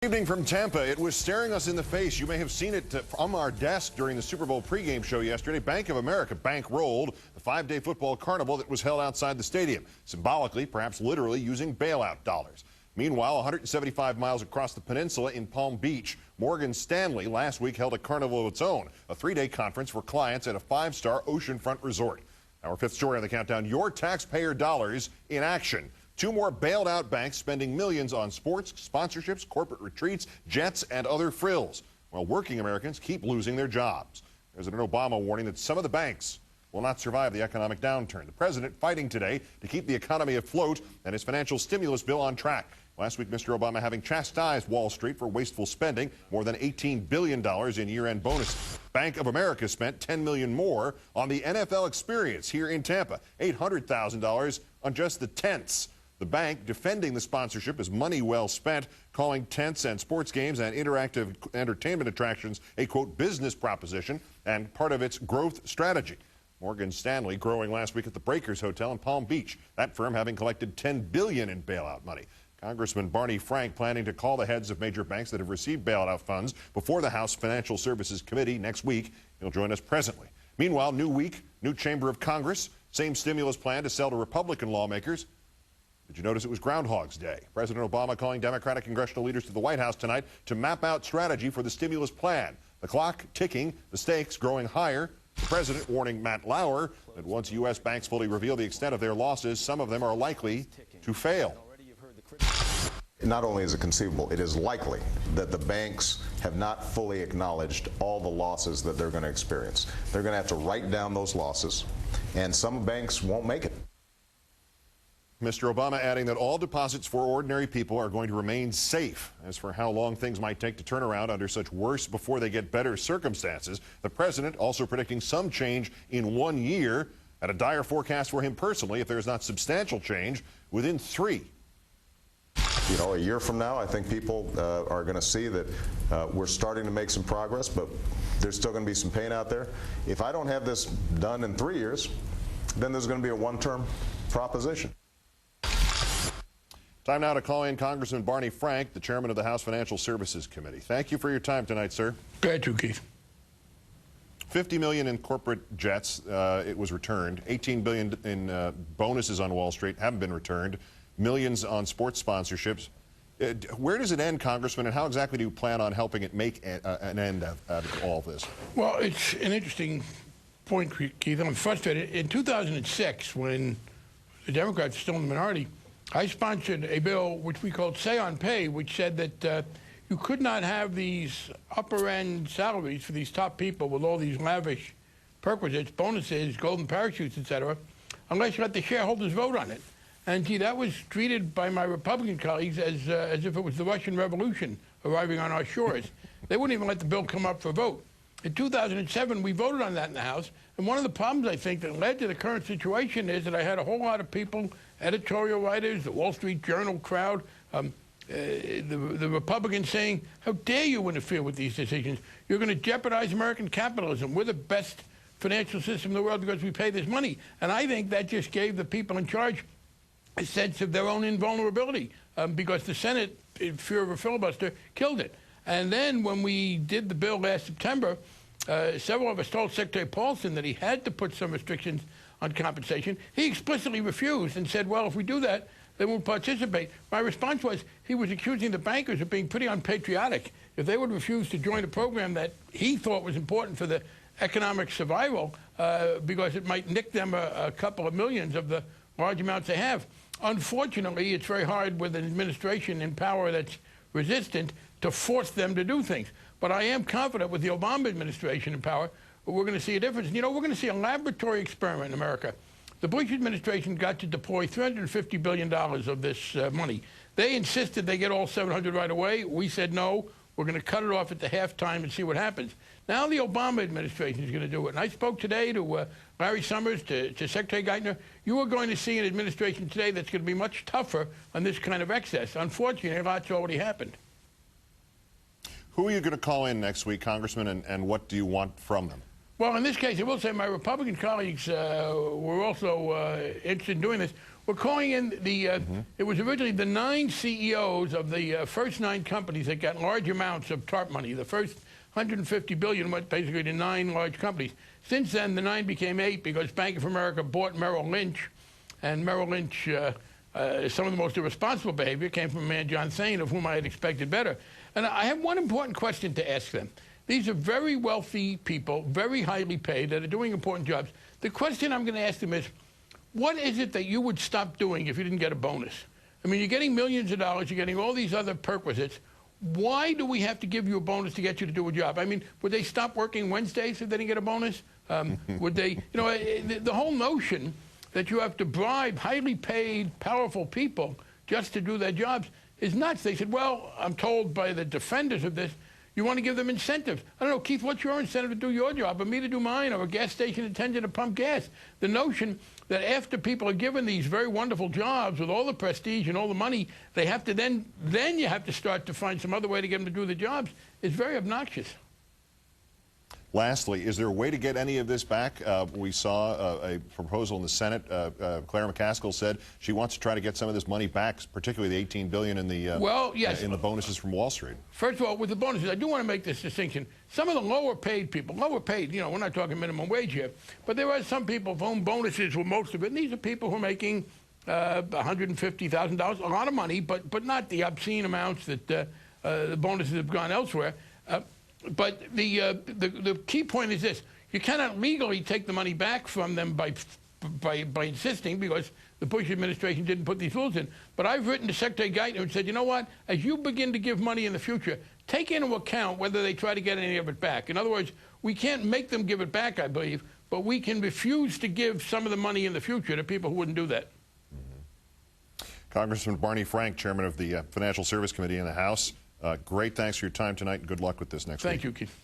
Evening from Tampa. It was staring us in the face. You may have seen it from our desk during the Super Bowl pregame show yesterday. Bank of America bankrolled the 5-day football carnival that was held outside the stadium, symbolically, perhaps literally, using bailout dollars. Meanwhile, 175 miles across the peninsula in Palm Beach, Morgan Stanley last week held a carnival of its own, a 3-day conference for clients at a 5-star oceanfront resort. Our fifth story on the countdown, your taxpayer dollars in action. 2 more bailed out banks spending millions on sports, sponsorships, corporate retreats, jets, and other frills, while working Americans keep losing their jobs. President Obama warning that some of the banks will not survive the economic downturn. The president fighting today to keep the economy afloat and his financial stimulus bill on track. Last week, Mr. Obama having chastised Wall Street for wasteful spending, more than $18 billion in year-end bonuses. Bank of America spent $10 million more on the NFL experience here in Tampa, $800,000 on just the tents. The bank defending the sponsorship as money well spent, calling tents and sports games and interactive entertainment attractions a, quote, business proposition and part of its growth strategy. Morgan Stanley growing last week at the Breakers Hotel in Palm Beach, that firm having collected $10 billion in bailout money. Congressman Barney Frank planning to call the heads of major banks that have received bailout funds before the House Financial Services Committee next week. He'll join us presently. Meanwhile, new week, new chamber of Congress, same stimulus plan to sell to Republican lawmakers. Did you notice it was Groundhog's Day? President Obama calling Democratic congressional leaders to the White House tonight to map out strategy for the stimulus plan. The clock ticking, the stakes growing higher. The president warning Matt Lauer that once U.S. banks fully reveal the extent of their losses, some of them are likely to fail. Not only is it conceivable, it is likely that the banks have not fully acknowledged all the losses that they're going to experience. They're going to have to write down those losses, and some banks won't make it. Mr. Obama adding that all deposits for ordinary people are going to remain safe. As for how long things might take to turn around under such worse before they get better circumstances, the president also predicting some change in 1 year, and a dire forecast for him personally if there is not substantial change within 3. You know, a year from now, I think people are going to see that we're starting to make some progress, but there's still going to be some pain out there. If I don't have this done in 3 years, then there's going to be a one-term proposition. Time now to call in Congressman Barney Frank, the chairman of the House Financial Services Committee. Thank you for your time tonight, sir. Glad to, Keith. $50 million in corporate jets, it was returned. $18 billion in bonuses on Wall Street haven't been returned. Millions on sports sponsorships. Where does it end, Congressman, and how exactly do you plan on helping it make an end out of all this? Well, it's an interesting point, Keith. I'm frustrated. In 2006, when the Democrats were still in the minority, I sponsored a bill which we called Say on Pay, which said that you could not have these upper-end salaries for these top people with all these lavish perquisites, bonuses, golden parachutes, etc., unless you let the shareholders vote on it. And, gee, that was treated by my Republican colleagues as if it was the Russian Revolution arriving on our shores. They wouldn't even let the bill come up for vote. In 2007, we voted on that in the House, and one of the problems, I think, that led to the current situation is that I had a whole lot of people, editorial writers, the Wall Street Journal crowd, the Republicans saying, how dare you interfere with these decisions? You're going to jeopardize American capitalism. We're the best financial system in the world because we pay this money. And I think that just gave the people in charge a sense of their own invulnerability because the Senate, in fear of a filibuster, killed it. And then when we did the bill last September, several of us told Secretary Paulson that he had to put some restrictions on compensation. He explicitly refused and said, well, if we do that, they won't participate. My response was he was accusing the bankers of being pretty unpatriotic. If they would refuse to join a program that he thought was important for the economic survival because it might nick them a couple of millions of the large amounts they have. Unfortunately, it's very hard with an administration in power that's resistant to force them to do things. But I am confident with the Obama administration in power, we're going to see a difference. You know, we're going to see a laboratory experiment in America. The Bush administration got to deploy $350 billion of this money. They insisted they get all 700 right away. We said no. We're going to cut it off at the halftime and see what happens. Now the Obama administration is going to do it. And I spoke today to Larry Summers, to Secretary Geithner. You are going to see an administration today that's going to be much tougher on this kind of excess. Unfortunately, a lot's already happened. Who are you going to call in next week, Congressman, and what do you want from them? Well, in this case, I will say my Republican colleagues were also interested in doing this. We're calling in the, it was originally the 9 CEOs of the first 9 companies that got large amounts of TARP money. The first $150 billion went basically to 9 large companies. Since then, the 9 became 8 because Bank of America bought Merrill Lynch, and Merrill Lynch, some of the most irresponsible behavior came from a man, John Thain, of whom I had expected better. And I have one important question to ask them. These are very wealthy people, very highly paid, that are doing important jobs. The question I'm going to ask them is, what is it that you would stop doing if you didn't get a bonus? I mean, you're getting millions of dollars, you're getting all these other perquisites. Why do we have to give you a bonus to get you to do a job? I mean, would they stop working Wednesdays if they didn't get a bonus? Would they, you know, the whole notion that you have to bribe highly paid, powerful people just to do their jobs is nuts. They said, well, I'm told by the defenders of this, you want to give them incentives. I don't know, Keith, what's your incentive to do your job, or me to do mine, or a gas station attendant to pump gas? The notion that after people are given these very wonderful jobs with all the prestige and all the money, they have to then you have to start to find some other way to get them to do the jobs is very obnoxious. Lastly, is there a way to get any of this back? We saw a proposal in the Senate. Claire McCaskill said she wants to try to get some of this money back, particularly the $18 billion in the in the bonuses from Wall Street. First of all, with the bonuses, I do want to make this distinction. Some of the lower paid people, lower paid, you know, we're not talking minimum wage here, but there are some people for whom bonuses were most of it, and these are people who are making $150,000, a lot of money, but not the obscene amounts that the bonuses have gone elsewhere. But the key point is this: you cannot legally take the money back from them by insisting, because the Bush administration didn't put these rules in. But I've written to Secretary Geithner and said, you know what? As you begin to give money in the future, take into account whether they try to get any of it back. In other words, we can't make them give it back, I believe, but we can refuse to give some of the money in the future to people who wouldn't do that. Congressman Barney Frank, chairman of the Financial Service Committee in the House. Great thanks for your time tonight, and good luck with this next week. Thank you, Keith.